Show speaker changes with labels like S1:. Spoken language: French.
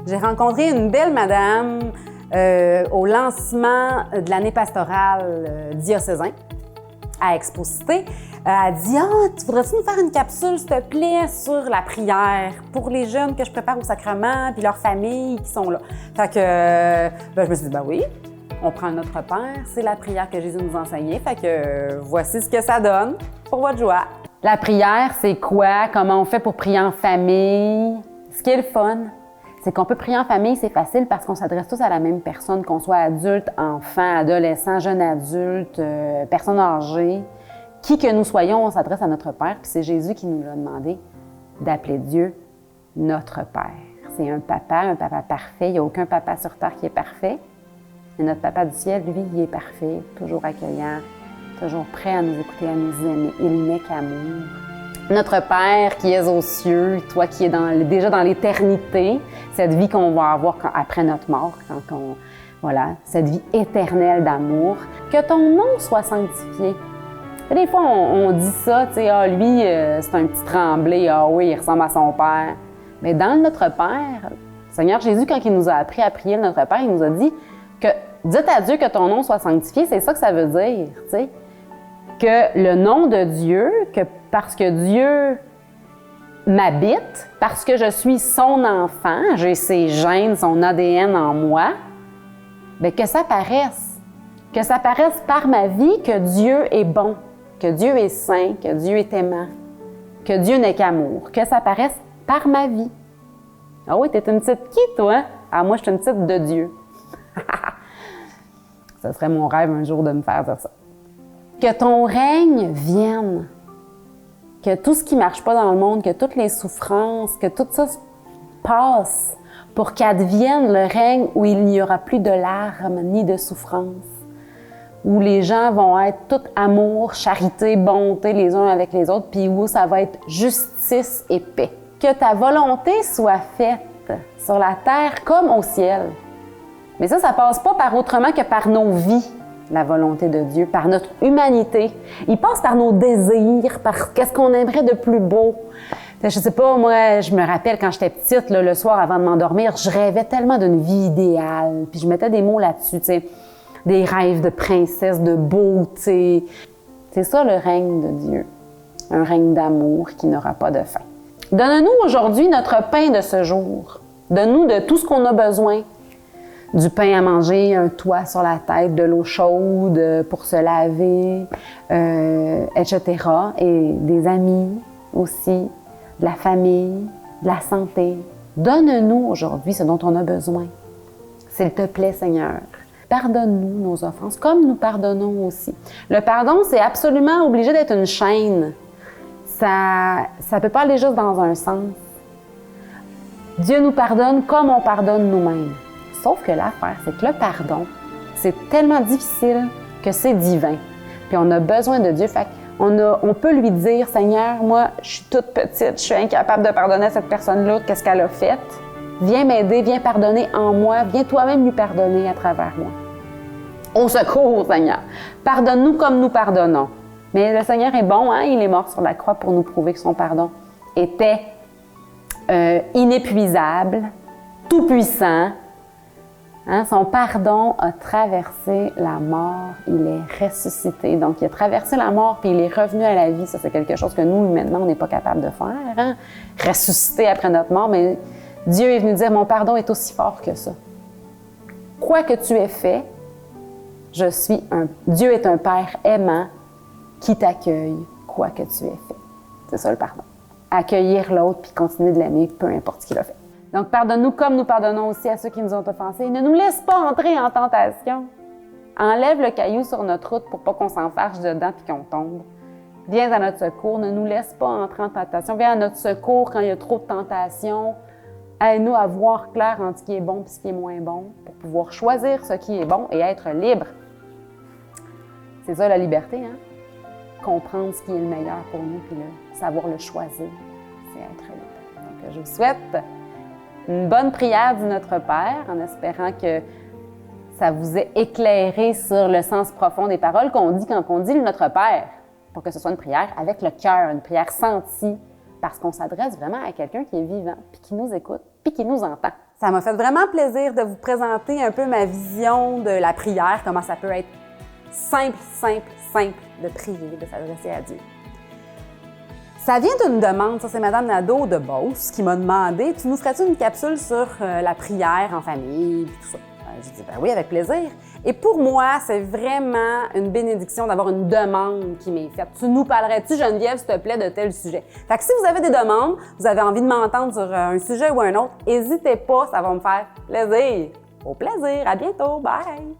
S1: J'ai rencontré une belle madame au lancement de l'année pastorale diocésain à Exposité. Elle a dit « Ah, tu voudrais-tu nous faire une capsule, s'il te plaît, sur la prière pour les jeunes que je prépare au sacrement puis leurs familles qui sont là? » Fait que je me suis dit « Ben oui, on prend notre Père, c'est la prière que Jésus nous enseignait. Fait que voici ce que ça donne pour votre joie. » La prière, c'est quoi? Comment on fait pour prier en famille? Ce qui est le fun, c'est qu'on peut prier en famille, c'est facile parce qu'on s'adresse tous à la même personne, qu'on soit adulte, enfant, adolescent, jeune adulte, personne âgée. Qui que nous soyons, on s'adresse à notre Père, puis c'est Jésus qui nous a demandé d'appeler Dieu notre Père. C'est un papa parfait. Il n'y a aucun papa sur terre qui est parfait. Et notre papa du ciel, lui, il est parfait, toujours accueillant, toujours prêt à nous écouter, à nous aimer. Il n'est qu'amour. Notre Père qui est aux cieux, toi qui es déjà dans l'éternité, cette vie qu'on va avoir après notre mort, cette vie éternelle d'amour, que ton nom soit sanctifié. Des fois, on dit ça, tu sais, ah, lui, c'est un petit tremblé, ah oui, il ressemble à son Père. Mais dans Notre Père, Seigneur Jésus, quand il nous a appris à prier Notre Père, il nous a dit que dites à Dieu que ton nom soit sanctifié, c'est ça que ça veut dire, tu sais. Que le nom de Dieu, que parce que Dieu m'habite, parce que je suis son enfant, j'ai ses gènes, son ADN en moi, bien que ça paraisse par ma vie que Dieu est bon, que Dieu est saint, que Dieu est aimant, que Dieu n'est qu'amour, que ça paraisse par ma vie. Ah oui, t'es une petite qui, toi? Ah, moi, je suis une petite de Dieu. Ce serait mon rêve un jour de me faire dire ça. Que ton règne vienne, que tout ce qui ne marche pas dans le monde, que toutes les souffrances, que tout ça passe pour qu'advienne le règne où il n'y aura plus de larmes ni de souffrances, où les gens vont être tout amour, charité, bonté les uns avec les autres, puis où ça va être justice et paix. Que ta volonté soit faite sur la terre comme au ciel. Mais ça passe pas par autrement que par nos vies. La volonté de Dieu, par notre humanité. Il passe par nos désirs, par qu'est-ce qu'on aimerait de plus beau. Je sais pas, moi, je me rappelle quand j'étais petite, là, le soir avant de m'endormir, je rêvais tellement d'une vie idéale. Puis je mettais des mots là-dessus, tu sais, des rêves de princesse, de beauté. C'est ça le règne de Dieu. Un règne d'amour qui n'aura pas de fin. Donne-nous aujourd'hui notre pain de ce jour. Donne-nous de tout ce qu'on a besoin. Du pain à manger, un toit sur la tête, de l'eau chaude pour se laver, etc. Et des amis aussi, de la famille, de la santé. Donne-nous aujourd'hui ce dont on a besoin. S'il te plaît, Seigneur, pardonne-nous nos offenses, comme nous pardonnons aussi. Le pardon, c'est absolument obligé d'être une chaîne. Ça ne peut pas aller juste dans un sens. Dieu nous pardonne comme on pardonne nous-mêmes. Sauf que l'affaire, c'est que le pardon, c'est tellement difficile que c'est divin. Puis on a besoin de Dieu. Fait on peut lui dire, Seigneur, moi, je suis toute petite, je suis incapable de pardonner à cette personne-là, qu'est-ce qu'elle a fait? Viens m'aider, viens pardonner en moi, viens toi-même lui pardonner à travers moi. Au secours, Seigneur! Pardonne-nous comme nous pardonnons. Mais le Seigneur est bon, hein? Il est mort sur la croix pour nous prouver que son pardon était inépuisable, tout-puissant. Hein? Son pardon a traversé la mort, il est ressuscité. Donc, il a traversé la mort puis il est revenu à la vie. Ça, c'est quelque chose que nous, maintenant, on n'est pas capable de faire. Hein? Ressusciter après notre mort, mais Dieu est venu dire, mon pardon est aussi fort que ça. Quoi que tu aies fait, Dieu est un Père aimant qui t'accueille, quoi que tu aies fait. C'est ça le pardon. Accueillir l'autre puis continuer de l'aimer, peu importe ce qu'il a fait. Donc, pardonne-nous comme nous pardonnons aussi à ceux qui nous ont offensés. Ne nous laisse pas entrer en tentation. Enlève le caillou sur notre route pour pas qu'on s'enfarge dedans puis qu'on tombe. Viens à notre secours. Ne nous laisse pas entrer en tentation. Viens à notre secours quand il y a trop de tentation. Aide-nous à voir clair entre ce qui est bon et ce qui est moins bon pour pouvoir choisir ce qui est bon et être libre. C'est ça la liberté, hein? Comprendre ce qui est le meilleur pour nous puis savoir le choisir. C'est être libre. Donc, je vous souhaite une bonne prière du Notre Père, en espérant que ça vous ait éclairé sur le sens profond des paroles qu'on dit quand on dit le Notre Père, pour que ce soit une prière avec le cœur, une prière sentie, parce qu'on s'adresse vraiment à quelqu'un qui est vivant, puis qui nous écoute, puis qui nous entend. Ça m'a fait vraiment plaisir de vous présenter un peu ma vision de la prière, comment ça peut être simple de prier, de s'adresser à Dieu. Ça vient d'une demande, ça c'est Madame Nadeau de Beauce qui m'a demandé « Tu nous ferais-tu une capsule sur la prière en famille et tout ça? » J'ai dit « Ben oui, avec plaisir. » Et pour moi, c'est vraiment une bénédiction d'avoir une demande qui m'est faite. Tu nous parlerais-tu, Geneviève, s'il te plaît, de tel sujet? Fait que si vous avez des demandes, vous avez envie de m'entendre sur un sujet ou un autre, n'hésitez pas, ça va me faire plaisir. Au plaisir, à bientôt, bye!